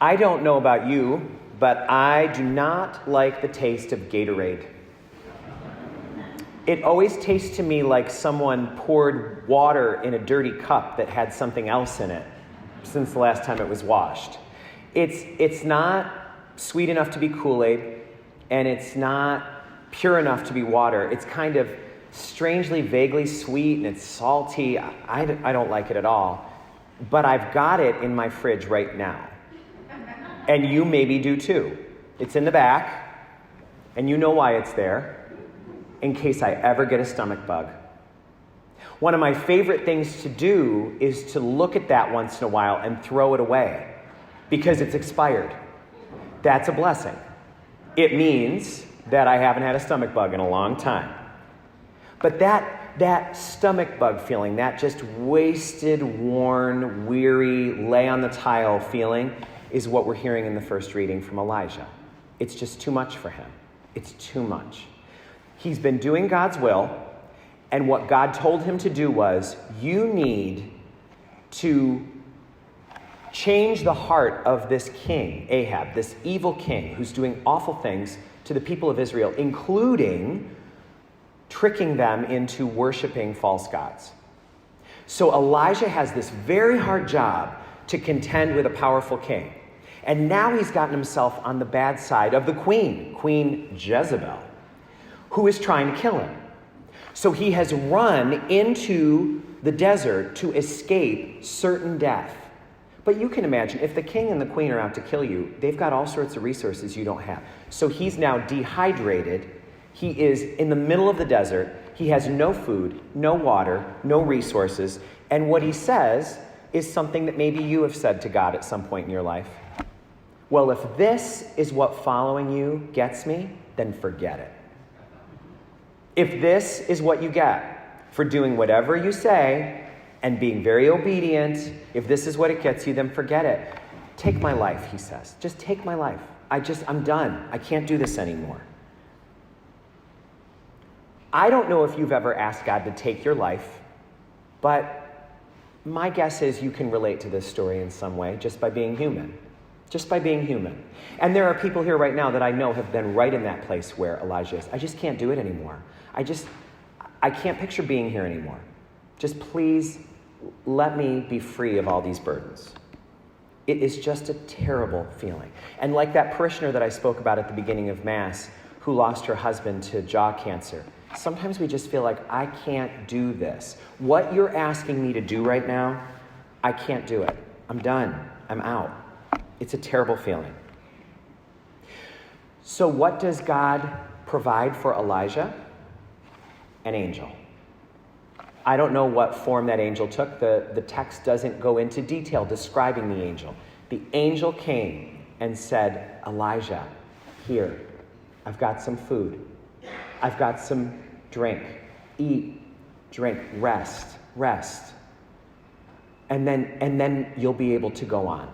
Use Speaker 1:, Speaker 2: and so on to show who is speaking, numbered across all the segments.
Speaker 1: I don't know about you, but I do not like the taste of Gatorade. It always tastes to me like someone poured water in a dirty cup that had something else in it since the last time it was washed. It's not sweet enough to be Kool-Aid, and it's not pure enough to be water. It's kind of strangely, vaguely sweet, and it's salty. I don't like it at all. But I've got it in my fridge right now. And you maybe do too. It's in the back, and you know why it's there, in case I ever get a stomach bug. One of my favorite things to do is to look at that once in a while and throw it away because it's expired. That's a blessing. It means that I haven't had a stomach bug in a long time. But that stomach bug feeling, that just wasted, worn, weary, lay on the tile feeling is what we're hearing in the first reading from Elijah. It's just too much for him. It's too much. He's been doing God's will, and what God told him to do was, you need to change the heart of this king, Ahab, this evil king who's doing awful things to the people of Israel, including tricking them into worshiping false gods. So Elijah has this very hard job to contend with a powerful king. And now he's gotten himself on the bad side of the Queen Jezebel, who is trying to kill him. So he has run into the desert to escape certain death. But you can imagine, if the king and the queen are out to kill you, they've got all sorts of resources you don't have. So he's now dehydrated. He is in the middle of the desert. He has no food, no water, no resources. And what he says is something that maybe you have said to God at some point in your life. Well, if this is what following you gets me, then forget it. If this is what you get for doing whatever you say and being very obedient, if this is what it gets you, then forget it. Take my life, he says. Just take my life. I'm done. I can't do this anymore. I don't know if you've ever asked God to take your life, but my guess is you can relate to this story in some way just by being human. Just by being human. And there are people here right now that I know have been right in that place where Elijah is. I just can't do it anymore. I can't picture being here anymore. Just please let me be free of all these burdens. It is just a terrible feeling. And like that parishioner that I spoke about at the beginning of Mass, who lost her husband to jaw cancer, sometimes we just feel like, I can't do this. What you're asking me to do right now, I can't do it. I'm done. I'm out. It's a terrible feeling. So what does God provide for Elijah? An angel. I don't know what form that angel took. The text doesn't go into detail describing the angel. The angel came and said, Elijah, here, I've got some food. I've got some drink. Eat, drink, rest. And then you'll be able to go on.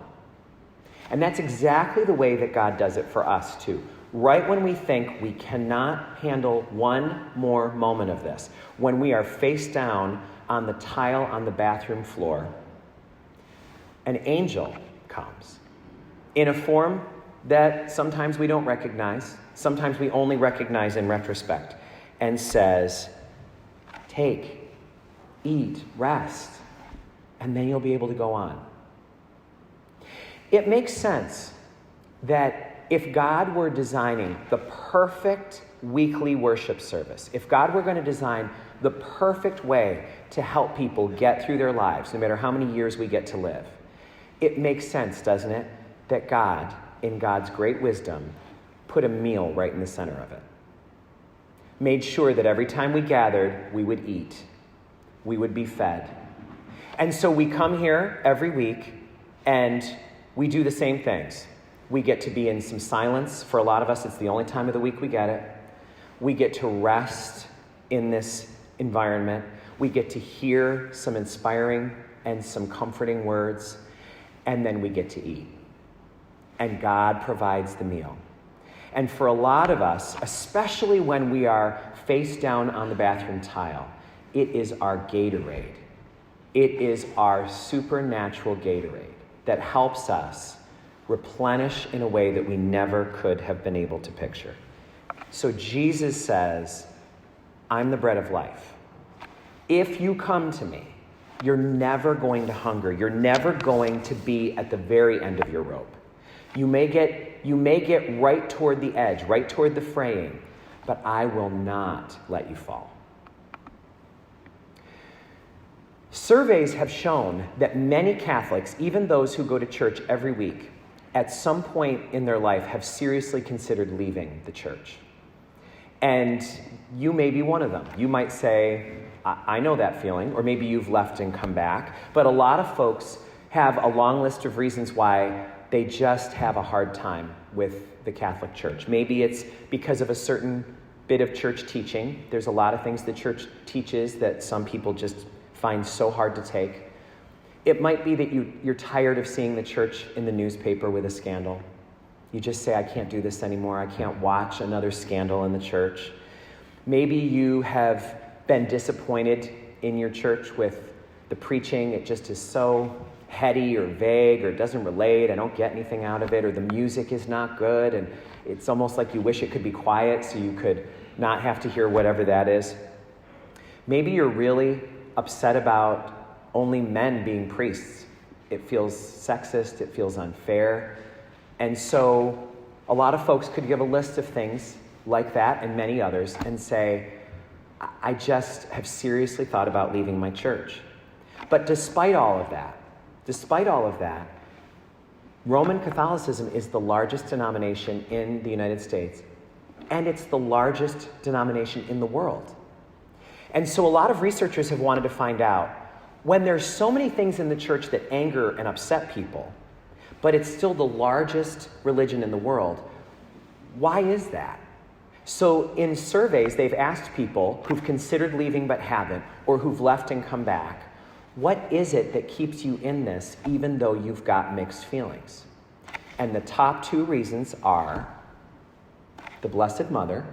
Speaker 1: And that's exactly the way that God does it for us too. Right when we think we cannot handle one more moment of this, when we are face down on the tile on the bathroom floor, an angel comes in a form that sometimes we don't recognize, sometimes we only recognize in retrospect, and says, take, eat, rest, and then you'll be able to go on. It makes sense that if God were designing the perfect weekly worship service, if God were going to design the perfect way to help people get through their lives, no matter how many years we get to live, it makes sense, doesn't it, that God, in God's great wisdom, put a meal right in the center of it. Made sure that every time we gathered, we would eat. We would be fed. And so we come here every week and we do the same things. We get to be in some silence. For a lot of us, it's the only time of the week we get it. We get to rest in this environment. We get to hear some inspiring and some comforting words. And then we get to eat. And God provides the meal. And for a lot of us, especially when we are face down on the bathroom tile, it is our Gatorade. It is our supernatural Gatorade that helps us replenish in a way that we never could have been able to picture. So Jesus says, I'm the bread of life. If you come to me, you're never going to hunger. You're never going to be at the very end of your rope. You may get right toward the edge, right toward the fraying, but I will not let you fall. Surveys have shown that many Catholics, even those who go to church every week, at some point in their life have seriously considered leaving the church. And you may be one of them. You might say, I know that feeling, or maybe you've left and come back. But a lot of folks have a long list of reasons why they just have a hard time with the Catholic Church. Maybe it's because of a certain bit of church teaching. There's a lot of things the church teaches that some people just find so hard to take. It might be that you're tired of seeing the church in the newspaper with a scandal. You just say, I can't do this anymore. I can't watch another scandal in the church. Maybe you have been disappointed in your church with the preaching. It just is so heady or vague or doesn't relate. I don't get anything out of it, or the music is not good. And it's almost like you wish it could be quiet so you could not have to hear whatever that is. Maybe you're really upset about only men being priests. It feels sexist, it feels unfair. And so a lot of folks could give a list of things like that and many others and say, I just have seriously thought about leaving my church. But despite all of that, Roman Catholicism is the largest denomination in the United States, and it's the largest denomination in the world. And so a lot of researchers have wanted to find out, when there's so many things in the church that anger and upset people, but it's still the largest religion in the world, why is that? So in surveys, they've asked people who've considered leaving but haven't, or who've left and come back, what is it that keeps you in this even though you've got mixed feelings? And the top two reasons are the Blessed Mother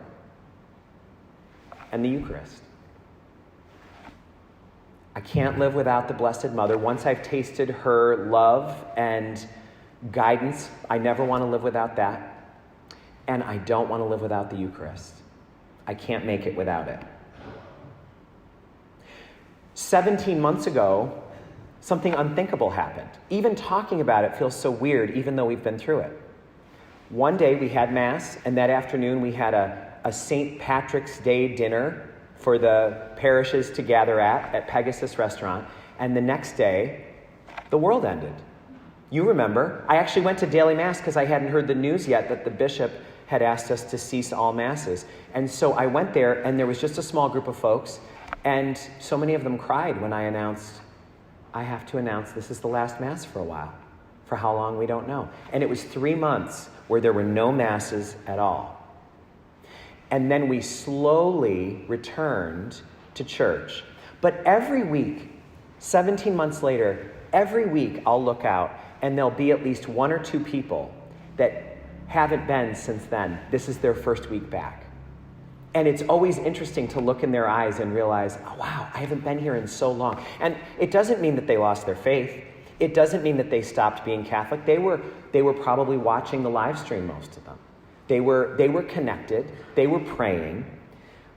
Speaker 1: and the Eucharist. I can't live without the Blessed Mother. Once I've tasted her love and guidance, I never want to live without that. And I don't want to live without the Eucharist. I can't make it without it. 17 months ago, something unthinkable happened. Even talking about it feels so weird, even though we've been through it. One day we had Mass, and that afternoon we had a St. Patrick's Day dinner for the parishes to gather at Pegasus Restaurant. And the next day, the world ended. You remember, I actually went to daily Mass because I hadn't heard the news yet that the bishop had asked us to cease all Masses. And so I went there, and there was just a small group of folks, and so many of them cried when I have to announce this is the last Mass for a while. For how long, we don't know. And it was 3 months where there were no Masses at all. And then we slowly returned to church. But every week, 17 months later, every week I'll look out, and there'll be at least 1 or 2 people that haven't been since then. This is their first week back. And it's always interesting to look in their eyes and realize, oh, wow, I haven't been here in so long. And it doesn't mean that they lost their faith. It doesn't mean that they stopped being Catholic. They were probably watching the live stream, most of them. They were connected. They were praying,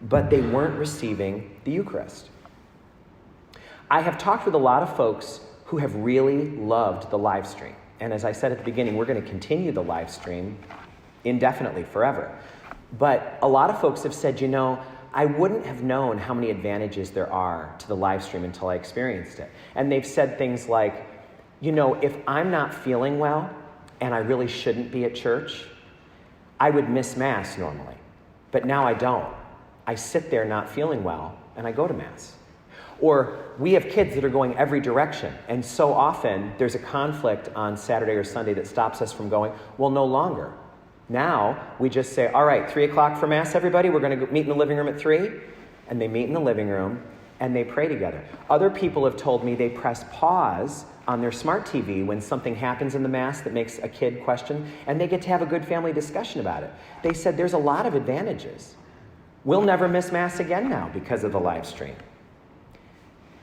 Speaker 1: but they weren't receiving the Eucharist. I have talked with a lot of folks who have really loved the live stream. And as I said at the beginning, we're going to continue the live stream indefinitely, forever. But a lot of folks have said, I wouldn't have known how many advantages there are to the live stream until I experienced it. And they've said things like, if I'm not feeling well and I really shouldn't be at church, I would miss Mass normally. But now I don't. I sit there not feeling well and I go to Mass. Or we have kids that are going every direction. And so often there's a conflict on Saturday or Sunday that stops us from going. Well, no longer. Now we just say, all right, 3 o'clock for Mass, everybody. We're going to meet in the living room at 3. And they meet in the living room and they pray together. Other people have told me they press pause on their smart TV when something happens in the Mass that makes a kid question, and they get to have a good family discussion about it. They said there's a lot of advantages. We'll never miss Mass again now because of the live stream.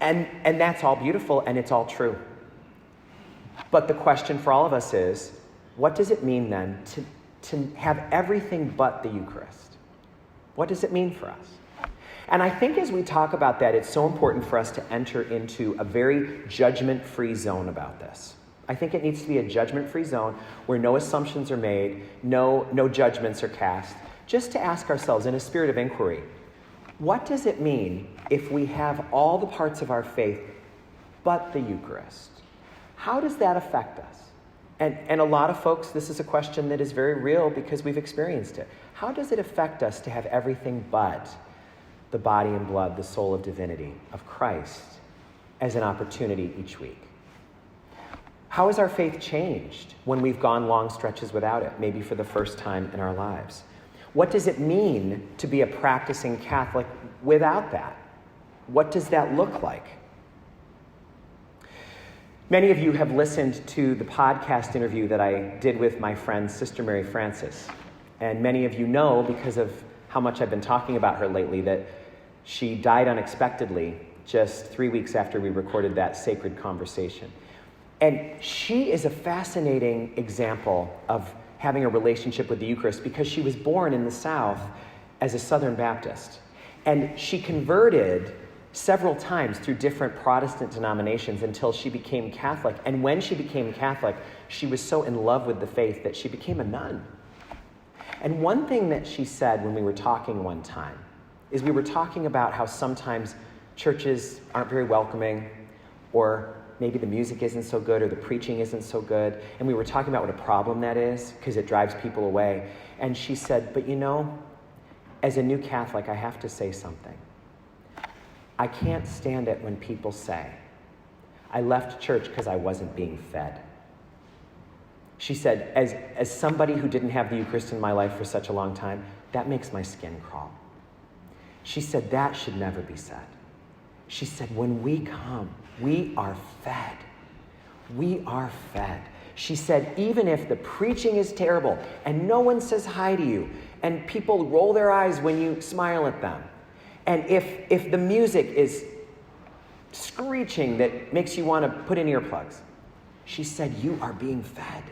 Speaker 1: And that's all beautiful, and it's all true. But the question for all of us is, what does it mean then to have everything but the Eucharist? What does it mean for us? And I think as we talk about that, it's so important for us to enter into a very judgment-free zone about this. I think it needs to be a judgment-free zone where no assumptions are made, no judgments are cast, just to ask ourselves in a spirit of inquiry, what does it mean if we have all the parts of our faith but the Eucharist? How does that affect us? And a lot of folks, this is a question that is very real because we've experienced it. How does it affect us to have everything but the body and blood, the soul of divinity of Christ as an opportunity each week? How has our faith changed when we've gone long stretches without it, maybe for the first time in our lives? What does it mean to be a practicing Catholic without that? What does that look like? Many of you have listened to the podcast interview that I did with my friend, Sister Mary Frances. And many of you know, because of how much I've been talking about her lately, that she died unexpectedly just 3 weeks after we recorded that sacred conversation. And she is a fascinating example of having a relationship with the Eucharist because she was born in the South as a Southern Baptist. And she converted several times through different Protestant denominations until she became Catholic. And when she became Catholic, she was so in love with the faith that she became a nun. And one thing that she said when we were talking one time is we were talking about how sometimes churches aren't very welcoming, or maybe the music isn't so good, or the preaching isn't so good. And we were talking about what a problem that is because it drives people away. And she said, but you know, as a new Catholic, I have to say something. I can't stand it when people say, I left church because I wasn't being fed. She said, as somebody who didn't have the Eucharist in my life for such a long time, that makes my skin crawl. She said, that should never be said. She said, when we come, we are fed. We are fed. She said, even if the preaching is terrible and no one says hi to you and people roll their eyes when you smile at them, and if the music is screeching that makes you want to put in earplugs, she said, you are being fed.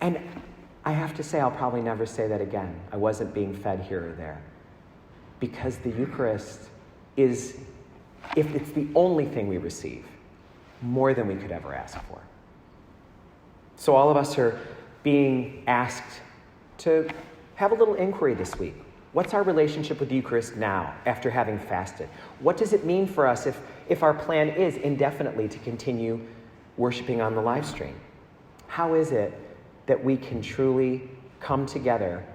Speaker 1: And I have to say, I'll probably never say that again. I wasn't being fed here or there. Because the Eucharist is, if it's the only thing we receive, more than we could ever ask for. So all of us are being asked to have a little inquiry this week. What's our relationship with the Eucharist now, after having fasted? What does it mean for us if our plan is indefinitely to continue worshiping on the live stream? How is it that we can truly come together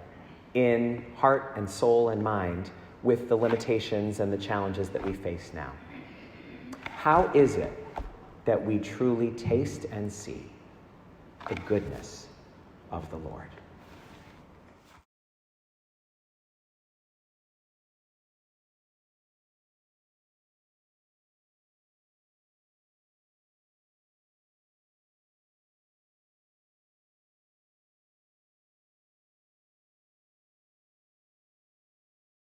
Speaker 1: in heart and soul and mind with the limitations and the challenges that we face now? How is it that we truly taste and see the goodness of the Lord?